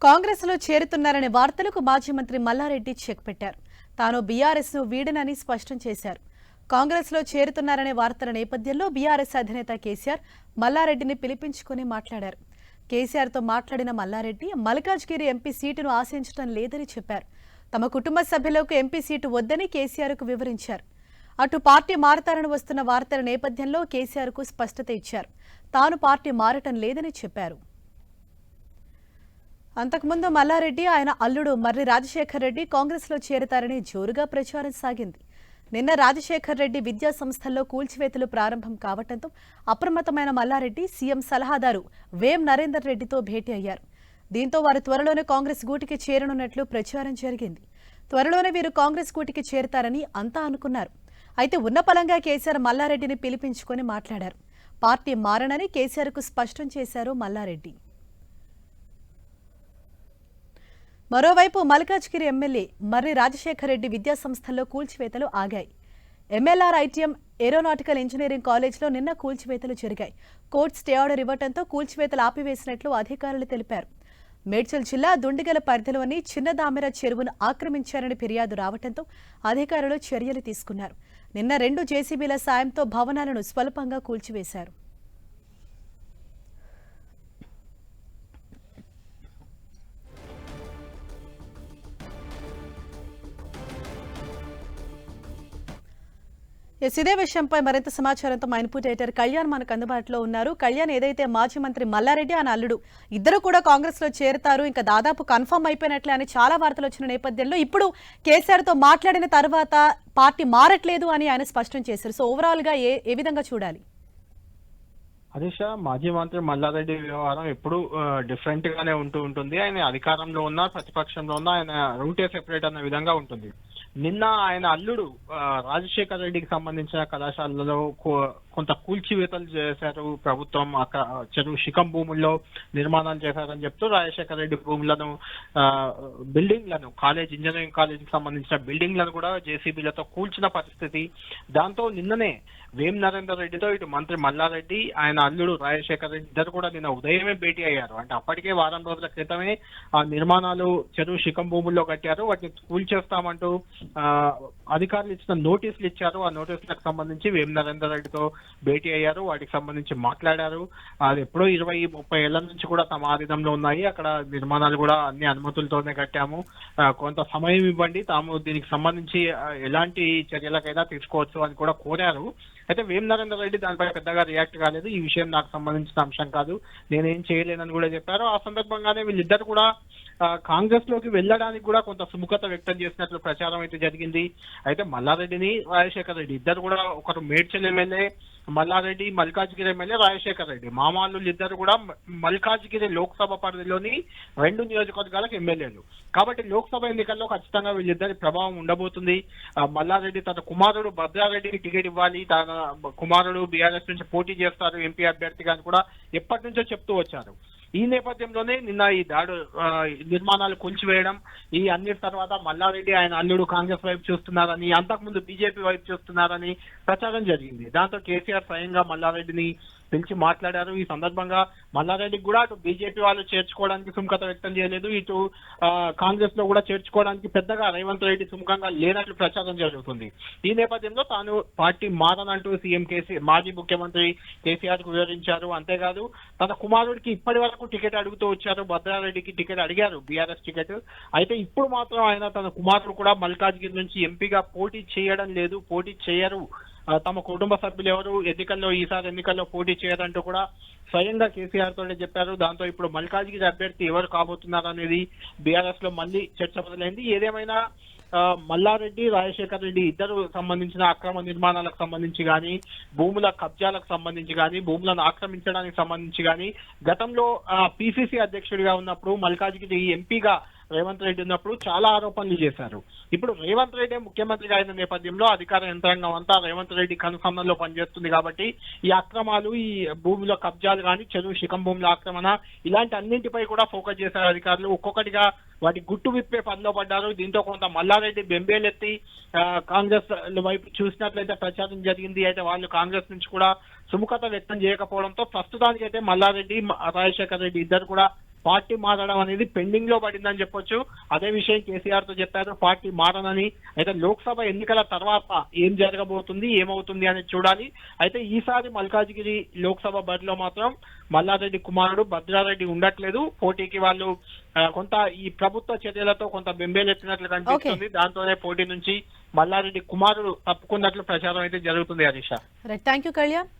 కాంగ్రెస్ లో చేరుతున్నారనే వార్తలకు మాజీ మంత్రి మల్లారెడ్డి చెక్ పెట్టారు. తాను బీఆర్ఎస్ ను వీడనని స్పష్టం చేశారు. కాంగ్రెస్ లో చేరుతున్నారనే వార్తల నేపథ్యంలో బీఆర్ఎస్ అధినేత కేసీఆర్ మల్లారెడ్డిని పిలిపించుకుని మాట్లాడారు. కేసీఆర్ తో మాట్లాడిన మల్లారెడ్డి మల్కాజ్గిరి ఎంపీ సీటును ఆశించడం లేదని చెప్పారు. తమ కుటుంబ సభ్యులకు ఎంపీ సీటు వద్దని కేసీఆర్ కు వివరించారు. అటు పార్టీ మారతారని వస్తున్న వార్తల నేపథ్యంలో కేసీఆర్ కు స్పష్టత ఇచ్చారు. తాను పార్టీ మారటం లేదని చెప్పారు. అంతకుముందు మల్లారెడ్డి ఆయన అల్లుడు మర్రి రాజశేఖర్ రెడ్డి కాంగ్రెస్ లో చేరతారని జోరుగా ప్రచారం సాగింది. నిన్న రాజశేఖర్ రెడ్డి విద్యా సంస్థల్లో కూల్చివేతలు ప్రారంభం కావడంతో అప్రమత్తమైన మల్లారెడ్డి సీఎం సలహాదారు వేం నరేందర్ రెడ్డితో భేటీ అయ్యారు. దీంతో వారు త్వరలోనే కాంగ్రెస్ గూటికి చేరనున్నట్లు ప్రచారం జరిగింది. త్వరలోనే వీరు కాంగ్రెస్ గూటికి చేరతారని అంతా అనుకున్నారు. అయితే ఉన్నపలంగా కేసీఆర్ మల్లారెడ్డిని పిలిపించుకొని మాట్లాడారు. పార్టీ మారనని కేసీఆర్ కు స్పష్టం చేశారు మల్లారెడ్డి. మరోవైపు మల్కాజ్గిరి ఎమ్మెల్యే మర్రి రాజశేఖర్ రెడ్డి విద్యా సంస్థల్లో కూల్చివేతలు ఆగాయి. ఎంఎల్ఆర్ ఐటీఎం ఏరోనాటికల్ ఇంజనీరింగ్ కాలేజ్లో నిన్న కూల్చివేతలు జరిగాయి. కోర్టు స్టే ఆర్డర్ ఇవ్వడంతో కూల్చివేతలు ఆపివేసినట్లు అధికారులు తెలిపారు. మేడ్చల్ జిల్లా దుండిగల పరిధిలోని చిన్నదామెర చెరువును ఆక్రమించారని ఫిర్యాదు రావడంతో అధికారులు చర్యలు తీసుకున్నారు. నిన్న 2 జేసీబీల సాయంతో భవనాలను స్వల్పంగా కూల్చివేశారు. ఇదే విషయంపై మరింత సమాచారంతో మా ఇన్పుట్ ఎడిటర్ కళ్యాణ్ మనకు అందుబాటులో ఉన్నారు. కళ్యాణ్, ఏదైతే మాజీ మంత్రి మల్లారెడ్డి ఆయన అల్లుడు ఇద్దరు కూడా కాంగ్రెస్ లో చేరుతారు, ఇంకా దాదాపు కన్ఫర్మ్ అయిపోయినట్లే అని చాలా వార్తలు వచ్చిన నేపథ్యంలో ఇప్పుడు కేసీఆర్ తో మాట్లాడిన తర్వాత పార్టీ మారట్లేదు అని ఆయన స్పష్టం చేశారు. సో ఓవరాల్ గా ఏ విధంగా చూడాలి? హరీష, మాజీ మంత్రి మల్లారెడ్డి వ్యవహారం ఎప్పుడు డిఫరెంట్ గానే ఉంటుంది. ఆయన అధికారంలో ఉన్నా ప్రతిపక్షంలో ఉన్నా ఆయన రూటే సెపరేట్ అన్న విధంగా ఉంటుంది. నిన్న ఆయన అల్లుడు రాజశేఖర్ రెడ్డికి సంబంధించిన కళాశాలలో కొంత కూల్చివేతలు చేశారు ప్రభుత్వం. చెరువు శిఖం భూముల్లో నిర్మాణాలు చేశారని చెప్తూ రాజశేఖర్ రెడ్డి భూములను, బిల్డింగ్లను, ఇంజనీరింగ్ కాలేజీకి సంబంధించిన బిల్డింగ్లను కూడా జేసీబీలతో కూల్చిన పరిస్థితి. దాంతో నిన్ననే వేం నరేందర్ రెడ్డితో ఇటు మంత్రి మల్లారెడ్డి, ఆయన అల్లుడు రాజశేఖర్ రెడ్డి ఇద్దరు కూడా నిన్న ఉదయమే భేటీ అయ్యారు. అంటే అప్పటికే వారం రోజుల క్రితమే ఆ నిర్మాణాలు చెరువు శిఖం భూముల్లో కట్టారు, వాటిని కూల్చేస్తామంటూ అధికారులు ఇచ్చిన నోటీసులు ఇచ్చారు. ఆ నోటీసులకు సంబంధించి వేం నరేందర్ రెడ్డితో భేటీ అయ్యారు, వాటికి సంబంధించి మాట్లాడారు. అది ఎప్పుడో 20-30 ఏళ్ల నుంచి కూడా తమ ఆధీనంలో ఉన్నాయి, అక్కడ నిర్మాణాలు కూడా అన్ని అనుమతులతోనే కట్టాము, కొంత సమయం ఇవ్వండి, తాము దీనికి సంబంధించి ఎలాంటి చర్యలకైనా తీసుకోవచ్చు అని కూడా కోరారు. అయితే వేం నరేందర్ రెడ్డి దానిపై పెద్దగా రియాక్ట్ కాలేదు. ఈ విషయం నాకు సంబంధించిన అంశం కాదు, నేనేం చేయలేనని కూడా చెప్పారు. ఆ సందర్భంగానే వీళ్ళిద్దరు కూడా కాంగ్రెస్ లోకి వెళ్ళడానికి కూడా కొంత సుముఖత వ్యక్తం చేసినట్లు ప్రచారం అయితే జరిగింది. అయితే మల్లారెడ్డిని రాజశేఖర్ రెడ్డి ఇద్దరు కూడా, ఒకరు మేడ్చల్ ఎమ్మెల్యే మల్లారెడ్డి, మల్కాజ్గిరి ఎమ్మెల్యే రాజశేఖర్ రెడ్డి, మామాళ్ళు ఇద్దరు కూడా మల్కాజ్గిరి లోక్సభ పరిధిలోని 2 నియోజకవర్గాలకు ఎమ్మెల్యేలు. కాబట్టి లోక్సభ ఎన్నికల్లో ఖచ్చితంగా వీళ్ళిద్దరి ప్రభావం ఉండబోతుంది. మల్లారెడ్డి తన కుమారుడు భద్రారెడ్డికి టికెట్ ఇవ్వాలి, తన కుమారుడు బీఆర్ఎస్ నుంచి పోటీ చేస్తారు ఎంపీ అభ్యర్థిగా అని కూడా ఎప్పటి నుంచో చెప్తూ వచ్చారు. ఈ నేపథ్యంలోనే నిన్న ఈ నిర్మాణాలు కూల్చివేయడం, ఈ అన్నిటి తర్వాత మల్లారెడ్డి ఆయన అల్లుడు కాంగ్రెస్ వైపు చూస్తున్నారని, అంతకుముందు బీజేపీ వైపు చూస్తున్నారని ప్రచారం జరిగింది. దాంతో కేసీఆర్ స్వయంగా మల్లారెడ్డిని పిలిచి మాట్లాడారు. ఈ సందర్భంగా మల్లారెడ్డికి కూడా అటు బీజేపీ వాళ్ళు చేర్చుకోవడానికి సుముఖత వ్యక్తం చేయలేదు, ఇటు కాంగ్రెస్ లో కూడా చేర్చుకోవడానికి పెద్దగా రేవంత్ రెడ్డి సుముఖంగా లేనట్లు ప్రచారం జరుగుతుంది. ఈ నేపథ్యంలో తాను పార్టీ మారనంటూ సీఎం మాజీ ముఖ్యమంత్రి కేసీఆర్ కు వివరించారు. అంతేకాదు తన కుమారుడికి ఇప్పటి వరకు టికెట్ అడుగుతూ వచ్చారు, భద్రారెడ్డికి టికెట్ అడిగారు, బీఆర్ఎస్ టికెట్. అయితే ఇప్పుడు మాత్రం ఆయన తన కుమారుడు కూడా మల్కాజ్గిరి నుంచి ఎంపీగా పోటీ చేయడం లేదు, పోటీ చేయరు, తమ కుటుంబ సభ్యులు ఎవరు ఈసారి ఎన్నికల్లో పోటీ చేయరంటూ కూడా స్వయంగా కేసీఆర్ తోనే చెప్పారు. దాంతో ఇప్పుడు మల్కాజ్గిరి అభ్యర్థి ఎవరు కాబోతున్నారు అనేది బీఆర్ఎస్ లో మళ్ళీ చర్చ మొదలైంది. ఏదేమైనా మల్లారెడ్డి, రాజశేఖర్ రెడ్డి ఇద్దరు సంబంధించిన అక్రమ నిర్మాణాలకు సంబంధించి కానీ, భూముల కబ్జాలకు సంబంధించి కానీ, భూములను ఆక్రమించడానికి సంబంధించి కానీ, గతంలో పిసిసి అధ్యక్షుడిగా ఉన్నప్పుడు మల్కాజ్గిరి ఎంపీగా రేవంత్ రెడ్డి ఉన్నప్పుడు చాలా ఆరోపణలు చేశారు. ఇప్పుడు రేవంత్ రెడ్డి ముఖ్యమంత్రిగా అయిన నేపథ్యంలో అధికార యంత్రాంగం అంతా రేవంత్ రెడ్డి కనుసన్నల్లో పనిచేస్తుంది. కాబట్టి ఈ అక్రమాలు, ఈ భూమిలో కబ్జాలు కానీ, చెరువు శిఖం భూముల ఆక్రమణ, ఇలాంటి అన్నింటిపై కూడా ఫోకస్ చేశారు అధికారులు. ఒక్కొక్కటిగా వాటి గుట్టు విప్పే పనిలో పడ్డారు. దీంతో కొంత మల్లారెడ్డి బెంబేలెత్తి కాంగ్రెస్ వైపు చూసినట్లయితే ప్రచారం జరిగింది. అయితే వాళ్ళు కాంగ్రెస్ నుంచి కూడా సుముఖత వ్యక్తం చేయకపోవడంతో ప్రస్తుతానికి అయితే మల్లారెడ్డి, రాజశేఖర్ రెడ్డి ఇద్దరు కూడా పార్టీ మారడం అనేది పెండింగ్ లో పడిందని చెప్పొచ్చు. అదే విషయం కేసీఆర్ తో చెప్పారు, పార్టీ మారనని. అయితే లోక్సభ ఎన్నికల తర్వాత ఏం జరగబోతుంది, ఏమవుతుంది అనేది చూడాలి. అయితే ఈసారి మల్కాజ్గిరి లోక్సభ బరిలో మాత్రం మల్లారెడ్డి కుమారుడు భద్రారెడ్డి ఉండట్లేదు. పోటీకి వాళ్ళు కొంత ఈ ప్రభుత్వ చర్యలతో కొంత బెంబేలెత్తినట్లు కనిపిస్తుంది. దాంతోనే పోటీ నుంచి మల్లారెడ్డి కుమారుడు తప్పుకున్నట్లు ప్రచారం అయితే జరుగుతుంది. Harisha, right, thank you Kalyan.